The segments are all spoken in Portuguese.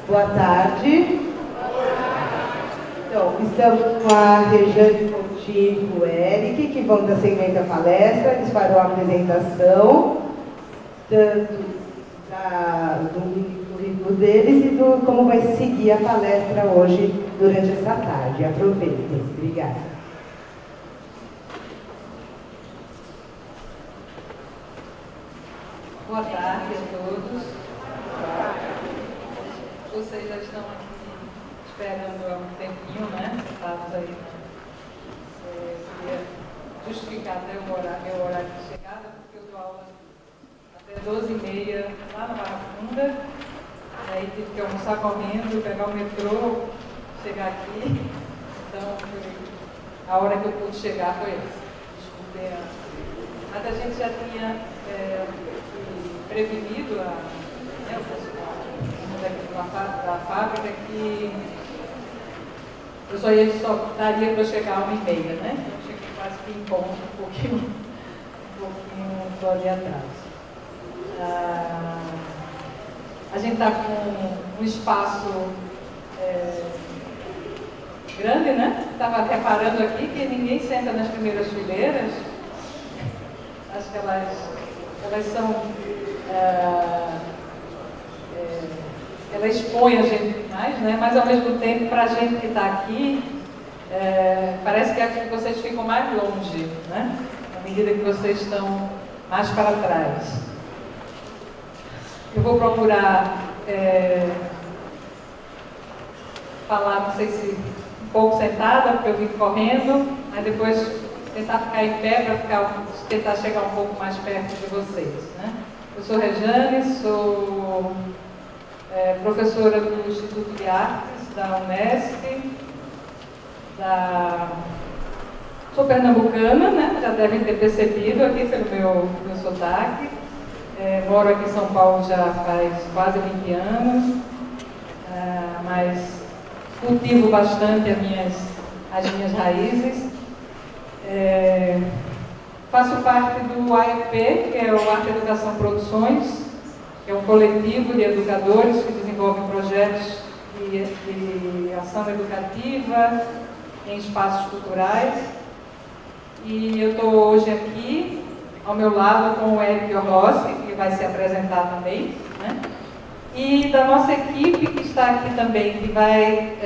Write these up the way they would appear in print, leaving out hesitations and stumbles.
Boa tarde. Então, estamos com a Rejane Coutinho e o Eric, que vão dar seguimento à palestra. Eles farão a apresentação, tanto do currículo deles e do como vai seguir a palestra hoje, durante essa tarde. Aproveitem. Obrigada. Boa tarde a todos. Vocês já estão aqui esperando há um tempinho, né? Estados aí. Queria justificar até meu horário de chegada, porque eu dou aula até 12h30 lá na Barra Funda. Aí tive que almoçar correndo, pegar o metrô, chegar aqui. Então, a hora que eu pude chegar foi essa. Desculpem. Mas a gente já tinha prevenido o pessoal da fábrica que eu só daria para chegar a 1h30, né? Então cheguei quase que em ponto, um pouquinho estou ali atrás. A gente está com um espaço grande, né? Estava reparando aqui que ninguém senta nas primeiras fileiras. Acho que elas são... ela expõe a gente mais, né? Mas ao mesmo tempo, para a gente que está aqui, parece que aqui vocês ficam mais longe, né? À medida que vocês estão mais para trás. Eu vou procurar falar, não sei se um pouco sentada, porque eu vim correndo, mas depois tentar ficar em pé para tentar chegar um pouco mais perto de vocês, né? Eu sou Rejane, sou professora do Instituto de Artes da Unesp, sou pernambucana, né? Já devem ter percebido aqui pelo meu sotaque. Moro aqui em São Paulo já faz quase 20 anos, mas cultivo bastante as minhas raízes. Faço parte do AEP, que é o Arte Educação Produções, que é um coletivo de educadores que desenvolvem projetos de ação educativa em espaços culturais. E eu estou hoje aqui, ao meu lado, com o Eric Orlossi, que vai se apresentar também, né? E da nossa equipe que está aqui também, que vai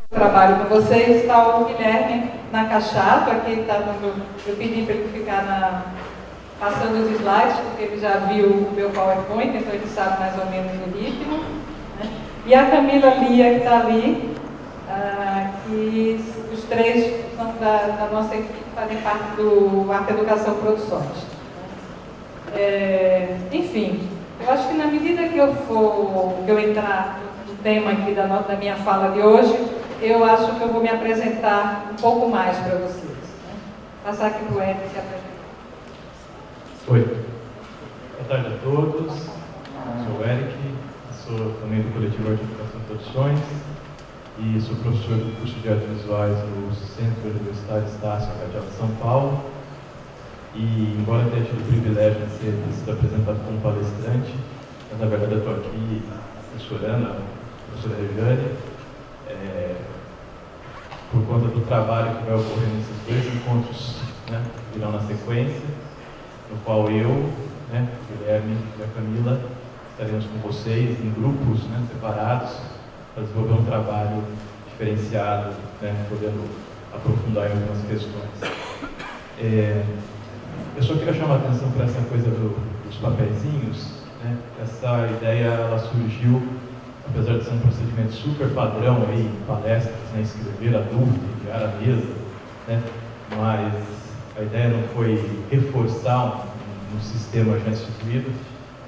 trabalho com vocês, está o Guilherme Nakachato, aqui está eu pedi para ele ficar passando os slides, porque ele já viu o meu PowerPoint, então ele sabe mais ou menos o ritmo, né? E a Camila Lia, que está ali, que os três são da nossa equipe, fazem parte do Arte Educação Produções. Enfim, eu acho que na medida que eu entrar no tema aqui da minha fala de hoje, eu acho que eu vou me apresentar um pouco mais para vocês, né? Passar aqui para o Eric se apresentar. Oi, boa tarde a todos. Eu sou o Eric, sou também do coletivo Arte Educação Produções e sou professor do curso de Artes Visuais no Centro Universitário Estácio Cardeal de São Paulo. E, embora tenha tido o privilégio de ser sido apresentado como palestrante, mas na verdade eu estou aqui assessorando a professora Rejane, por conta do trabalho que vai ocorrer nesses dois encontros, né, que virão na sequência, no qual eu, né, o Guilherme e a Camila estaremos com vocês em grupos, né, separados, para desenvolver um trabalho diferenciado, né, podendo aprofundar em algumas questões. Eu só queria chamar a atenção para essa coisa dos papeizinhos, né? Essa ideia ela surgiu, apesar de ser um procedimento super padrão aí, em palestras, né? Escrever a dúvida, enviar a mesa, né? Mas a ideia não foi reforçar um sistema já instituído,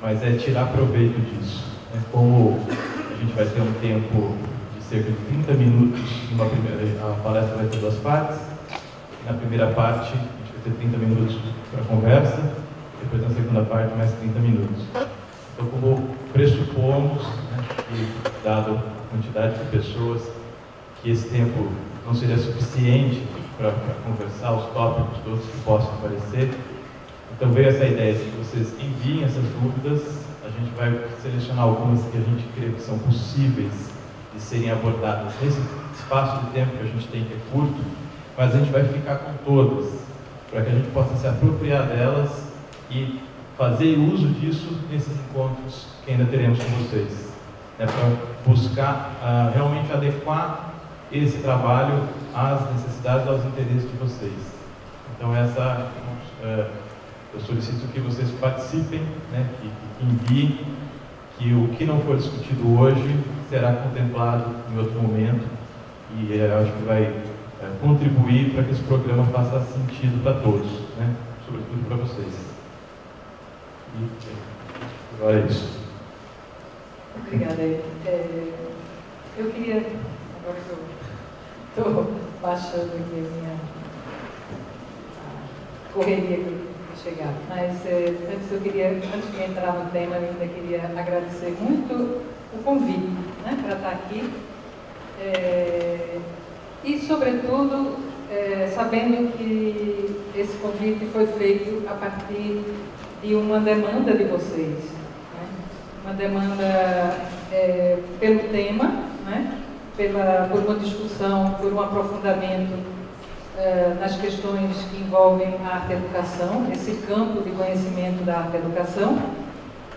mas é tirar proveito disso, né? Como a gente vai ter um tempo de cerca de 30 minutos, a palestra vai ter duas partes. Na primeira parte, a gente vai ter 30 minutos para conversa, depois na segunda parte, mais 30 minutos. Então, como pressupomos, né, que, dado a quantidade de pessoas, que esse tempo não seria suficiente para conversar os tópicos todos que possam aparecer, então veio essa ideia de que vocês enviem essas dúvidas A gente vai selecionar algumas que a gente crê que são possíveis de serem abordadas nesse espaço de tempo que a gente tem, que é curto, mas a gente vai ficar com todas, para que a gente possa se apropriar delas e fazer uso disso nesses encontros que ainda teremos com vocês, né, para buscar realmente adequar esse trabalho às necessidades, aos interesses de vocês. Então, eu solicito que vocês participem, né, que enviem, que o que não for discutido hoje será contemplado em outro momento, e eu acho que vai contribuir para que esse programa faça sentido para todos, né, sobretudo para vocês. E agora é isso. Obrigada. Eu queria, agora que eu estou baixando aqui a minha correria que chegar, mas antes de entrar no tema, eu ainda queria agradecer muito o convite, né, para estar aqui, e sobretudo sabendo que esse convite foi feito a partir de uma demanda de vocês, né? Uma demanda pelo tema, né? Por uma discussão, por um aprofundamento nas questões que envolvem a arte-educação, esse campo de conhecimento da arte-educação,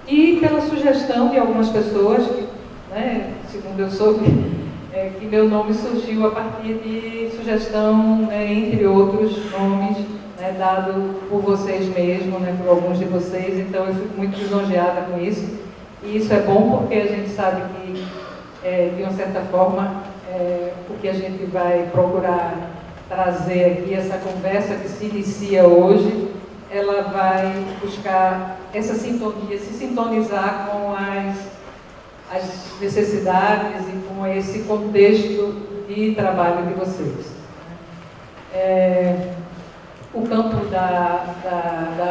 e pela sugestão de algumas pessoas, que, né, segundo eu soube, que meu nome surgiu a partir de sugestão, entre outros nomes, né, dado por vocês mesmos, né, por alguns de vocês. Então eu fico muito lisonjeada com isso, e isso é bom porque a gente sabe que, de uma certa forma, o que a gente vai procurar trazer aqui, essa conversa que se inicia hoje, ela vai buscar essa sintonia, se sintonizar com as necessidades e com esse contexto de trabalho de vocês. O campo da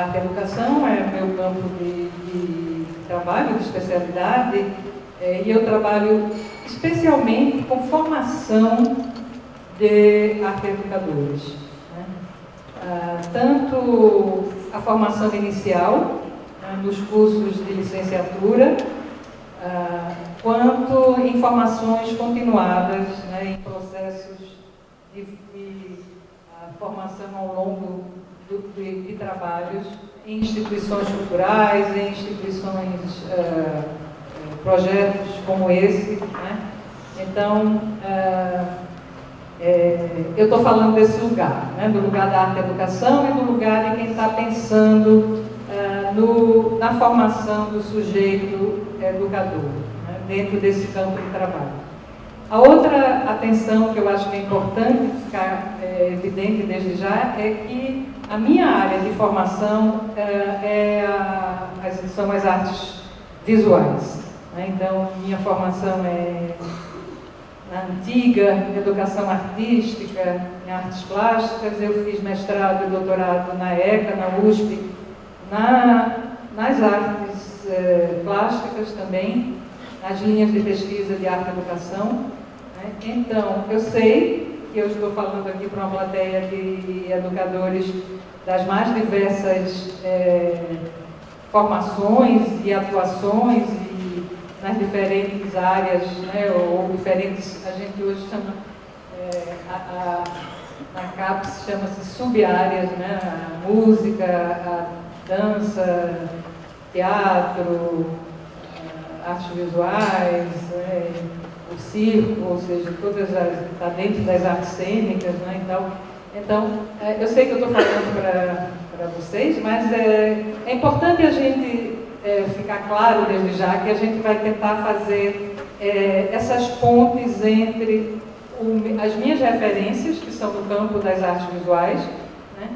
arte-educação é o meu campo de trabalho, de especialidade, e eu trabalho especialmente com formação de arte-educadores, né? Tanto a formação inicial, né, nos cursos de licenciatura, quanto em formações continuadas, né, em processos de formação ao longo de trabalhos em instituições culturais, em instituições, projetos como esse, né? Então, eu estou falando desse lugar, né, do lugar da arte-educação e do lugar de quem está pensando na formação do sujeito educador, né, dentro desse campo de trabalho. A outra atenção que eu acho que é importante ficar evidente desde já é que a minha área de formação são as artes visuais, né? Então, minha formação é na antiga educação artística, em artes plásticas. Eu fiz mestrado e doutorado na ECA, na USP, nas artes plásticas também, nas linhas de pesquisa de arte-educação, né? Então, eu sei que eu estou falando aqui para uma plateia de educadores das mais diversas formações e atuações e nas diferentes áreas, né, ou diferentes, a gente hoje chama, na CAPES chama-se sub-áreas, né, a música, a dança, teatro, artes visuais, o circo, ou seja, todas está dentro das artes cênicas, né, então, eu sei que eu estou falando para vocês, mas é importante a gente ficar claro desde já que a gente vai tentar fazer essas pontes entre as minhas referências, que são no campo das artes visuais, né?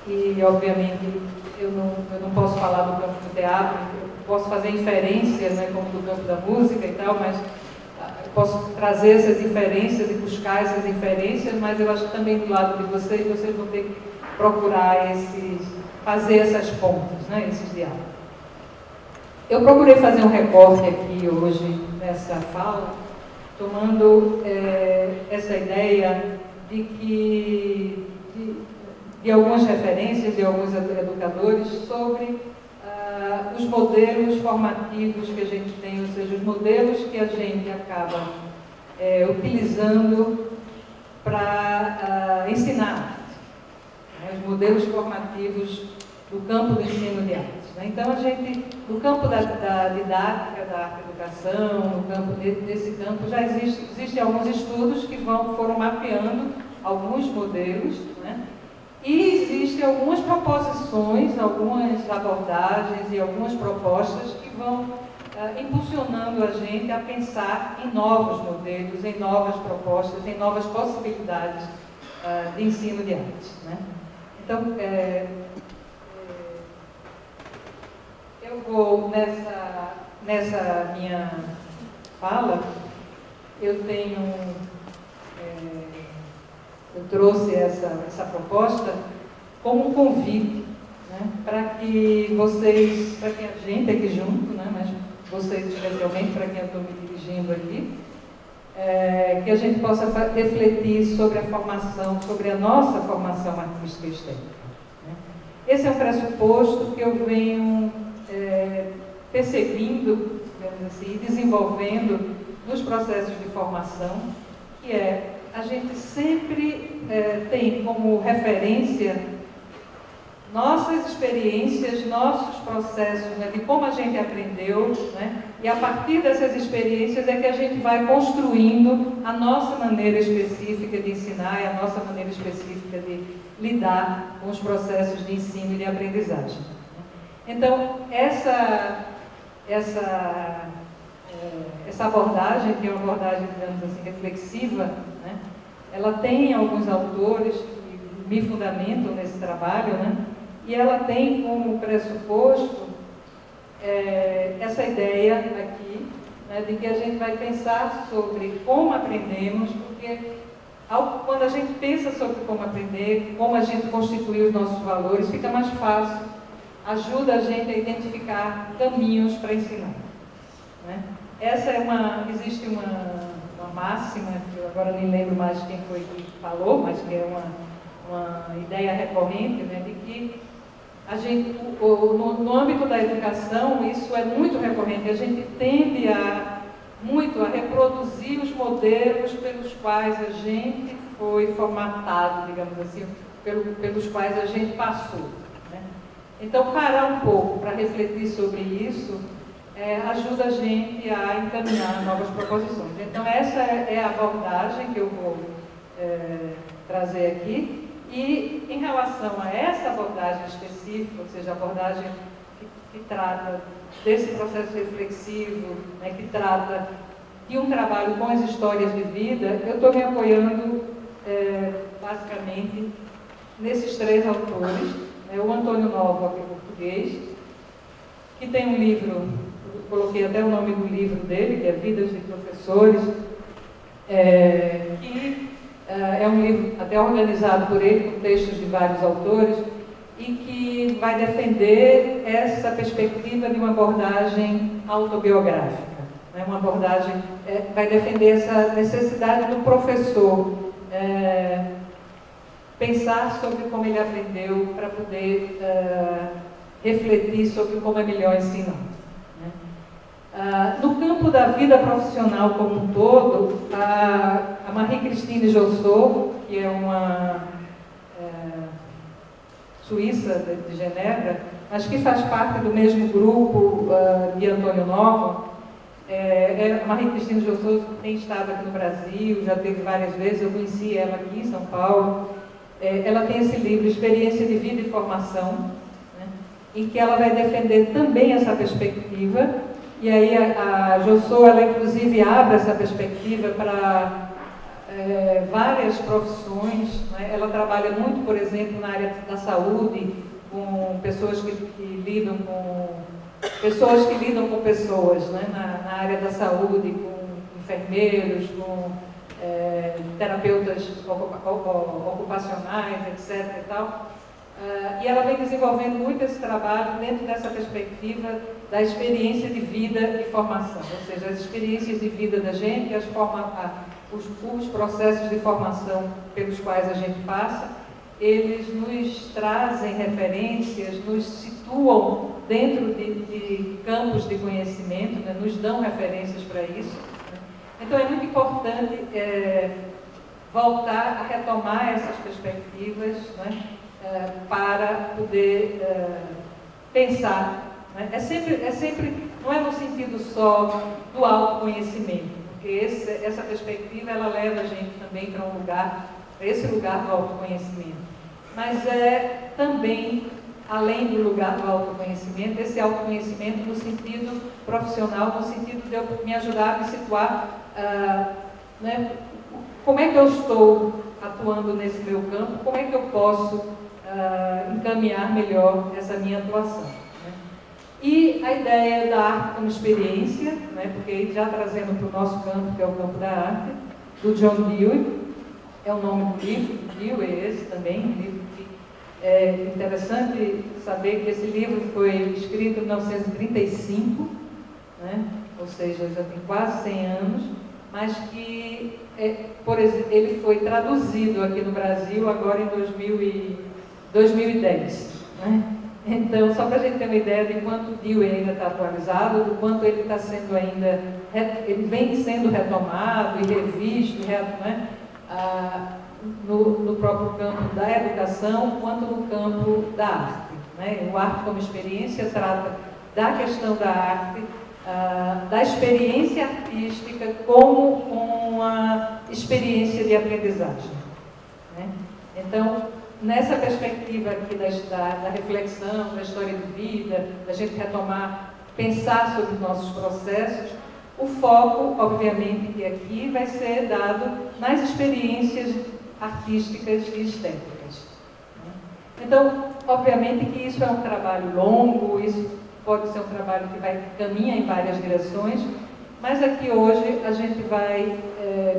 E, obviamente, eu não posso falar do campo do teatro, eu posso fazer inferências, né, como do campo da música e tal, mas eu posso trazer essas inferências e buscar essas inferências, mas eu acho que também do lado de vocês vão ter que procurar fazer essas pontes, né, esses diálogos. Eu procurei fazer um recorte aqui hoje nessa fala, tomando essa ideia de algumas referências de alguns educadores sobre os modelos formativos que a gente tem, ou seja, os modelos que a gente acaba utilizando para ensinar, né, os modelos formativos do campo do ensino de artes. Né? Então, a gente, no campo da didática, da arte-educação, no campo desse campo, já existem alguns estudos que foram mapeando alguns modelos, né? E existem algumas proposições, algumas abordagens e algumas propostas que vão impulsionando a gente a pensar em novos modelos, em novas propostas, em novas possibilidades de ensino de arte. Né? Então, eu vou, nessa minha fala, eu trouxe essa proposta como um convite, né, para que vocês, para que a gente aqui junto, né, mas vocês especialmente, para quem eu estou me dirigindo aqui, que a gente possa refletir sobre a formação, sobre a nossa formação artística e estética. Né. Esse é um pressuposto que eu venho percebendo, digamos assim, desenvolvendo nos processos de formação, que a gente sempre tem como referência nossas experiências, nossos processos, né, de como a gente aprendeu, né, e a partir dessas experiências é que a gente vai construindo a nossa maneira específica de ensinar e a nossa maneira específica de lidar com os processos de ensino e de aprendizagem. Então, essa abordagem, que é uma abordagem, digamos assim, reflexiva, né, ela tem alguns autores que me fundamentam nesse trabalho, né, e ela tem como pressuposto essa ideia aqui, né, de que a gente vai pensar sobre como aprendemos, porque quando a gente pensa sobre como aprender, como a gente constitui os nossos valores, fica mais fácil, ajuda a gente a identificar caminhos para ensinar. Né? Existe uma máxima, que eu agora nem lembro mais quem foi que falou, mas que é uma ideia recorrente, né, de que a gente, no âmbito da educação, isso é muito recorrente, a gente tende muito a reproduzir os modelos pelos quais a gente foi formatado, digamos assim, pelos quais a gente passou. Né? Então, parar um pouco para refletir sobre isso ajuda a gente a encaminhar novas proposições. Então, essa é a abordagem que eu vou trazer aqui. E, em relação a essa abordagem específica, ou seja, a abordagem que trata desse processo reflexivo, né, que trata de um trabalho com as histórias de vida, eu estou me apoiando, basicamente, nesses três autores. O Antônio Novo, aqui português, que tem um livro, eu coloquei até o nome do livro dele, que é Vidas de Professores, que é um livro até organizado por ele, com textos de vários autores, e que vai defender essa perspectiva de uma abordagem autobiográfica. Né? Uma abordagem, vai defender essa necessidade do professor pensar sobre como ele aprendeu para poder refletir sobre como é melhor ensinar. No campo da vida profissional como um todo, a Marie-Christine Jossot, que é uma suíça de Genebra, mas que faz parte do mesmo grupo de Antônio Novo, a Marie-Christine Jossot tem estado aqui no Brasil, já teve várias vezes, eu conheci ela aqui em São Paulo. Ela tem esse livro, Experiência de Vida e Formação, né, em que ela vai defender também essa perspectiva. E aí a Jossot, ela inclusive abre essa perspectiva para várias profissões. Né? Ela trabalha muito, por exemplo, na área da saúde, com pessoas que lidam com pessoas, né? Na área da saúde, com enfermeiros, com terapeutas ocupacionais, etc. E tal. E ela vem desenvolvendo muito esse trabalho dentro dessa perspectiva da experiência de vida e formação, ou seja, as experiências de vida da gente, os processos de formação pelos quais a gente passa, eles nos trazem referências, nos situam dentro de campos de conhecimento, né, nos dão referências para isso. Né? Então, é muito importante voltar a retomar essas perspectivas, né, para poder pensar. Né? É sempre, não é no sentido só do autoconhecimento, porque essa perspectiva ela leva a gente também para um lugar, para esse lugar do autoconhecimento. Mas é também, além do lugar do autoconhecimento, esse autoconhecimento no sentido profissional, no sentido de eu me ajudar a me situar, né, como é que eu estou atuando nesse meu campo, como é que eu posso encaminhar melhor essa minha atuação. Né? E a ideia da arte como experiência, né, porque já trazendo para o nosso campo, que é o campo da arte, do John Dewey, é o nome do livro, do Dewey é esse também, um livro que é interessante saber que esse livro foi escrito em 1935, né, ou seja, já tem quase 100 anos, mas que, por exemplo, ele foi traduzido aqui no Brasil agora em 2010. Né? Então, só para a gente ter uma ideia de quanto o Dewey ainda está atualizado, do quanto ele está sendo ainda, ele vem sendo retomado e revisto, né? No próprio campo da educação, quanto no campo da arte. Né? O Arte como Experiência trata da questão da arte, da experiência artística como uma experiência de aprendizagem. Né? Então, nessa perspectiva aqui da reflexão, da história de vida, da gente retomar, pensar sobre os nossos processos, o foco, obviamente, que aqui vai ser dado nas experiências artísticas e estéticas. Então, obviamente que isso é um trabalho longo, isso pode ser um trabalho que caminha em várias direções, mas aqui hoje a gente vai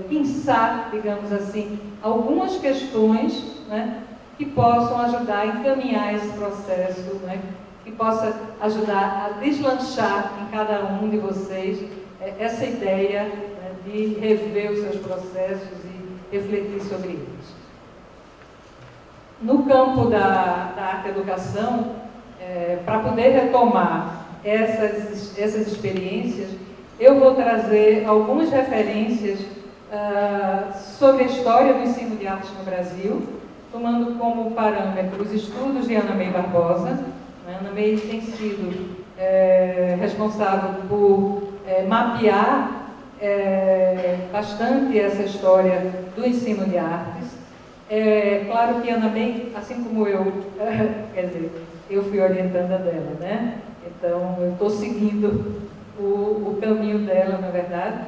pensar, digamos assim, algumas questões, né, que possam ajudar a encaminhar esse processo, né, que possa ajudar a deslanchar em cada um de vocês essa ideia, né, de rever os seus processos e refletir sobre eles. No campo da arte-educação, para poder retomar essas experiências, eu vou trazer algumas referências sobre a história do ensino de artes no Brasil, tomando como parâmetro os estudos de Ana May Barbosa. Ana May tem sido responsável por mapear bastante essa história do ensino de artes. Claro que Ana May, assim como eu, quer dizer, eu fui orientanda dela, né? Então, eu estou seguindo o caminho dela, na verdade.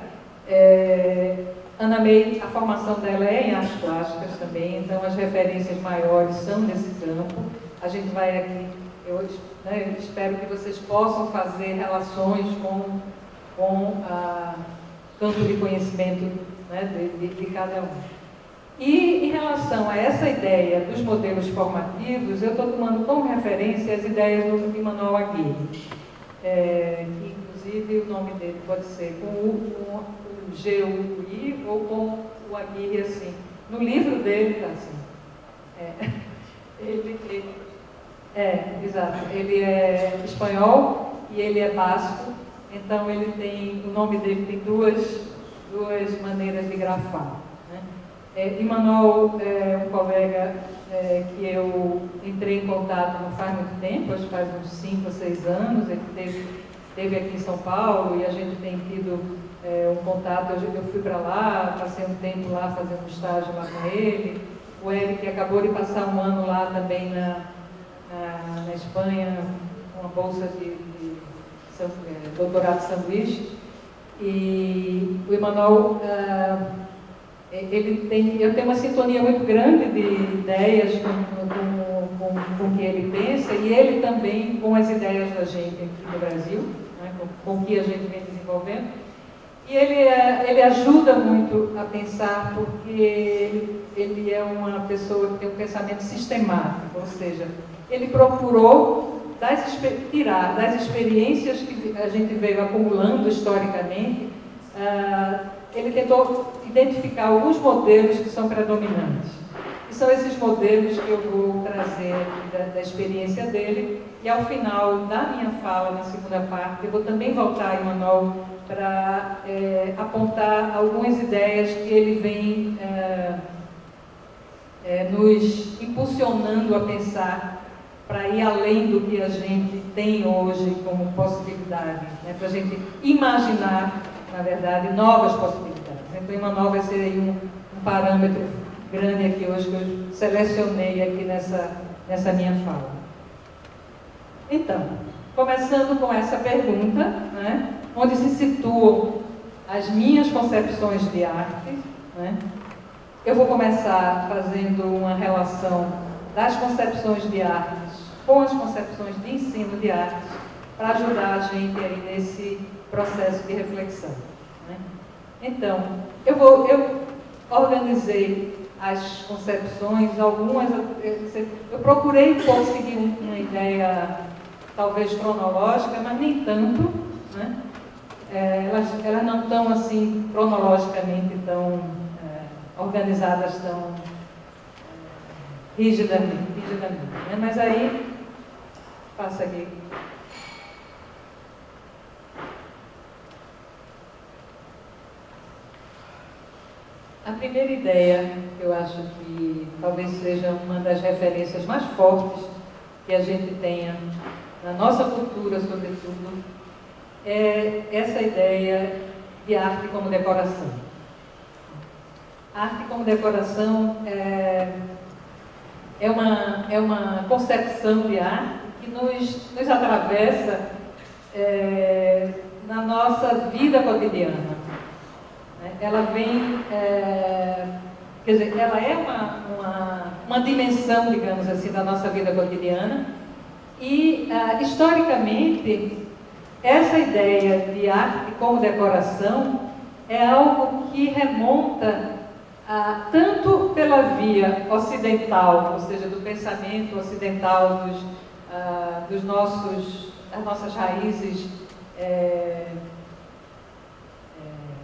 Ana May, a formação dela é em artes plásticas também, então as referências maiores são nesse campo. A gente vai aqui, eu espero que vocês possam fazer relações com o campo de conhecimento, né, de cada um. E em relação a essa ideia dos modelos formativos, eu estou tomando como referência as ideias do Emmanuel Aguirre, que inclusive o nome dele pode ser com o G, o I, ou com o Aguirre assim. No livro dele está assim. Exato. Ele é espanhol e ele é basco, então ele tem, o nome dele tem duas maneiras de grafar. Emmanuel é um colega que eu entrei em contato não faz muito tempo, acho que faz uns 5 ou 6 anos. Ele esteve aqui em São Paulo e a gente tem tido um contato. Eu fui para lá, passei um tempo lá fazendo um estágio lá com ele. O Eric acabou de passar um ano lá também na Espanha, com uma bolsa de doutorado de sanduíche. E o Emmanuel, eu tenho uma sintonia muito grande de ideias com o que ele pensa, e ele também com as ideias da gente aqui no Brasil, né, com o que a gente vem desenvolvendo. E ele ajuda muito a pensar, porque ele é uma pessoa que tem um pensamento sistemático, ou seja, ele procurou tirar das experiências que a gente veio acumulando historicamente, ele tentou identificar alguns modelos que são predominantes. E são esses modelos que eu vou trazer da experiência dele, e ao final da minha fala, na segunda parte, eu vou também voltar a Emmanuel para apontar algumas ideias que ele vem nos impulsionando a pensar para ir além do que a gente tem hoje como possibilidade, né? Para a gente imaginar, na verdade, novas possibilidades. Então, Emmanuel vai ser aí um parâmetro grande aqui hoje que eu selecionei aqui nessa minha fala. Então, começando com essa pergunta, né, onde se situam as minhas concepções de arte, né, eu vou começar fazendo uma relação das concepções de artes com as concepções de ensino de artes, para ajudar a gente aí nesse processo de reflexão, né? Então, eu organizei as concepções, algumas, eu procurei um pouco seguir uma ideia talvez cronológica, mas nem tanto, né? Elas não estão assim cronologicamente tão organizadas tão rigidamente, né? Mas aí, passa aqui. A primeira ideia, que eu acho que talvez seja uma das referências mais fortes que a gente tenha na nossa cultura, sobretudo, é essa ideia de arte como decoração. A arte como decoração é uma concepção de arte que nos atravessa na nossa vida cotidiana. Ela vem, quer dizer, ela é uma dimensão, digamos assim, da nossa vida cotidiana, e historicamente essa ideia de arte como decoração é algo que remonta tanto pela via ocidental, ou seja, do pensamento ocidental das nossas raízes,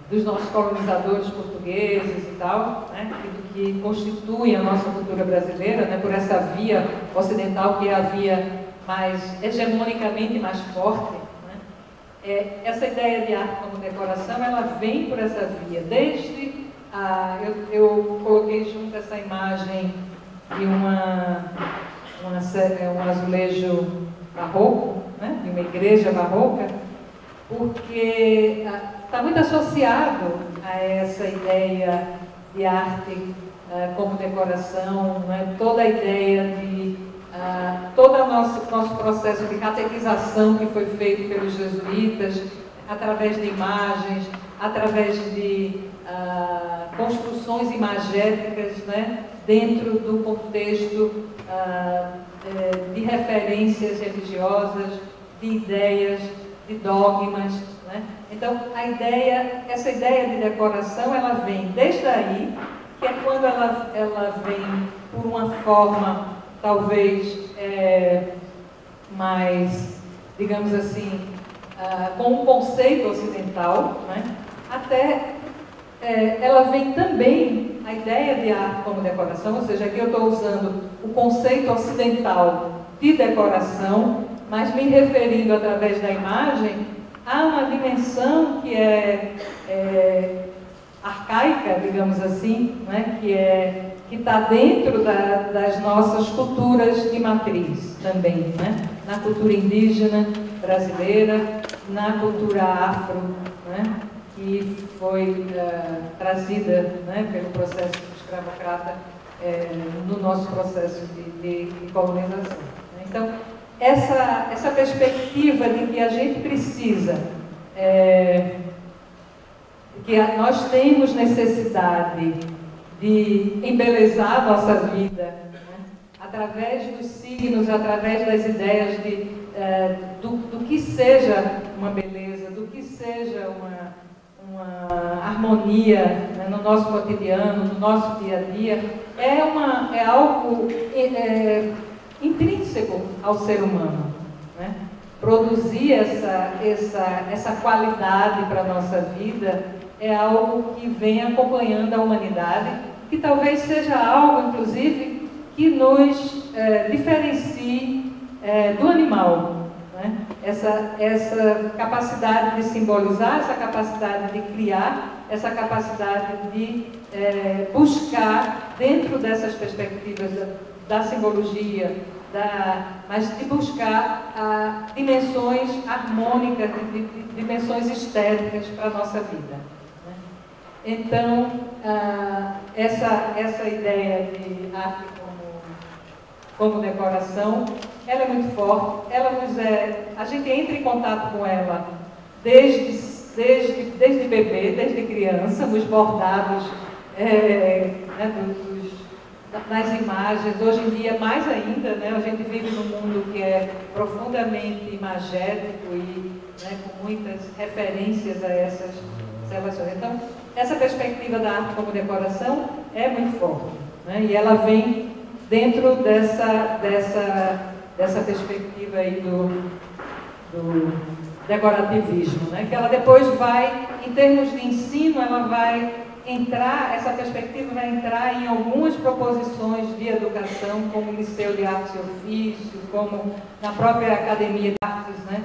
dos nossos colonizadores portugueses e tal, né, que constituem a nossa cultura brasileira, né, por essa via ocidental, que é a via mais hegemonicamente mais forte, né. Essa ideia de arte como decoração, ela vem por essa via, desde eu coloquei junto essa imagem de um azulejo barroco, né, de uma igreja barroca, porque está muito associado a essa ideia de arte como decoração, né? Toda a ideia de todo o nosso processo de catequização que foi feito pelos jesuítas, através de imagens, através de construções imagéticas, né? Dentro do contexto de referências religiosas, de ideias, de dogmas, né? Então, essa ideia de decoração, ela vem desde aí, que é quando ela vem por uma forma, talvez, mais, digamos assim, com um conceito ocidental, né? Até ela vem também, a ideia de arte como decoração, ou seja, aqui eu estou usando o conceito ocidental de decoração, mas me referindo através da imagem a uma dimensão que arcaica, digamos assim, né? que está dentro das nossas culturas de matriz também, né? Na cultura indígena brasileira, na cultura afro, né? Que foi trazida, né? Pelo processo escravocrata no nosso processo de colonização. Então, essa perspectiva de que a gente precisa, que nós temos necessidade de embelezar a nossa vida, né? Através dos signos, através das ideias do que seja uma beleza, do que seja uma harmonia, né? No nosso cotidiano, no nosso dia a dia, é algo intrínseco ao ser humano, né? Produzir essa qualidade para a nossa vida é algo que vem acompanhando a humanidade que talvez seja algo, inclusive, que nos diferencie do animal, né? Essa capacidade de simbolizar, essa capacidade de criar, essa capacidade de buscar, dentro dessas perspectivas da simbologia, mas de buscar dimensões harmônicas, dimensões estéticas para a nossa vida. Né? Então, essa ideia de arte como decoração, ela é muito forte, a gente entra em contato com ela desde bebê, desde criança, nos bordados, né, nas imagens. Hoje em dia, mais ainda, né, a gente vive num mundo que é profundamente imagético e, né, com muitas referências a essas relações. Então, essa perspectiva da arte como decoração é muito forte, né, e ela vem dentro dessa perspectiva aí do decorativismo, né? Que ela depois vai, em termos de ensino, ela vai entrar, essa perspectiva vai entrar em algumas proposições de educação, como o Liceu de Artes e Ofício, como na própria Academia de Artes, né?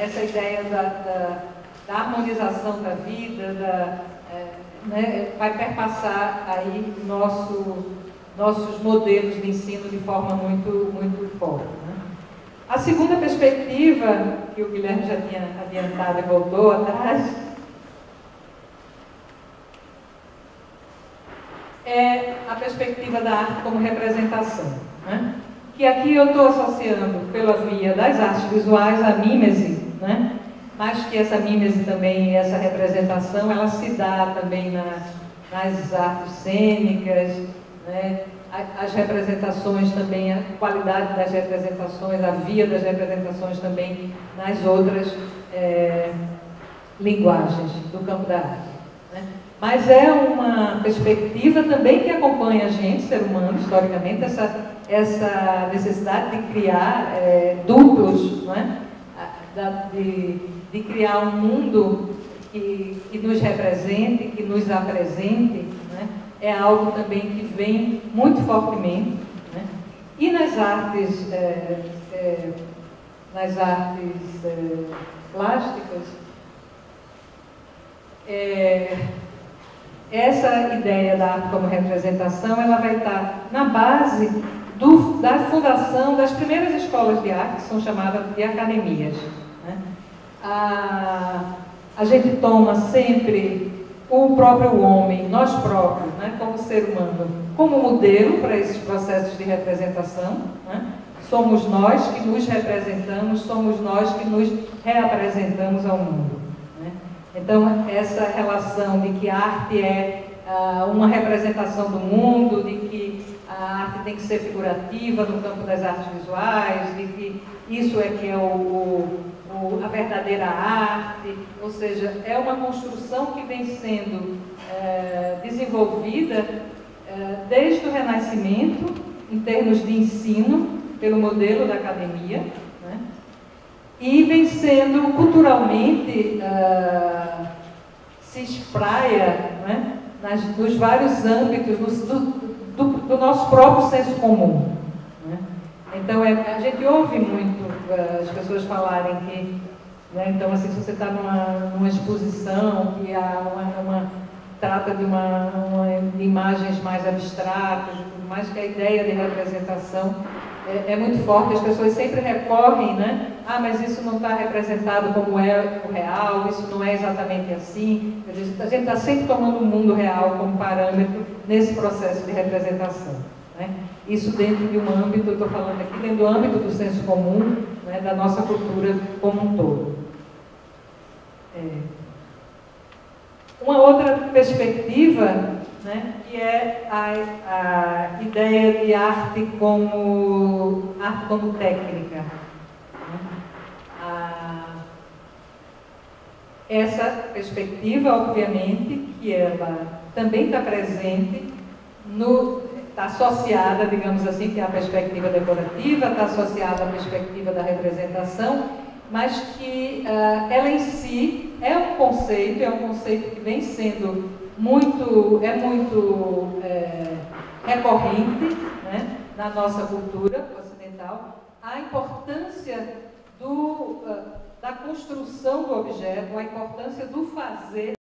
Essa ideia da harmonização da vida, né? Vai perpassar aí nossos modelos de ensino de forma muito, muito forte. Né? A segunda perspectiva, que o Guilherme já tinha adiantado e voltou atrás, é a perspectiva da arte como representação. Né? Que aqui eu estou associando pela via das artes visuais a mímese, né? Mas que essa mímese também, essa representação, ela se dá também nas artes cênicas, né? As representações também, a qualidade das representações, a via das representações também nas outras linguagens do campo da arte. Né? Mas é uma perspectiva também que acompanha a gente, ser humano, historicamente, essa necessidade de criar duplos, né? de criar um mundo que nos represente, que nos apresente, né? É algo também que vem muito fortemente, né? E nas artes plásticas, essa ideia da arte como representação, ela vai estar na base da fundação das primeiras escolas de arte, que são chamadas de academias. Né? A gente toma sempre o próprio homem, nós próprios, né, como ser humano, como modelo para esses processos de representação. Né? Somos nós que nos representamos, somos nós que nos reapresentamos ao mundo. Né? Então, essa relação de que a arte é uma representação do mundo, de que a arte tem que ser figurativa no campo das artes visuais, de que isso é que é a verdadeira arte, ou seja, é uma construção que vem sendo desenvolvida desde o Renascimento, em termos de ensino, pelo modelo da academia, né? E vem sendo culturalmente, se espraia, né? Nos vários âmbitos do nosso próprio senso comum. Né? Então, a gente ouve muito as pessoas falarem que, né, então, assim, se você está numa exposição que trata de de imagens mais abstratas, mais que a ideia de representação é muito forte, as pessoas sempre recorrem, né? Ah, mas isso não está representado como é o real, isso não é exatamente assim. A gente está sempre tomando o mundo real como parâmetro nesse processo de representação. Né? Isso dentro de um âmbito, eu estou falando aqui, dentro do âmbito do senso comum, né, da nossa cultura como um todo. Uma outra perspectiva, né, que é a ideia de arte como técnica. Essa perspectiva, obviamente, que ela também está presente, está associada, digamos assim, que é a perspectiva decorativa, está associada à perspectiva da representação, mas que ela em si é um conceito que vem sendo muito recorrente, né, na nossa cultura ocidental, a importância da construção do objeto, a importância do fazer.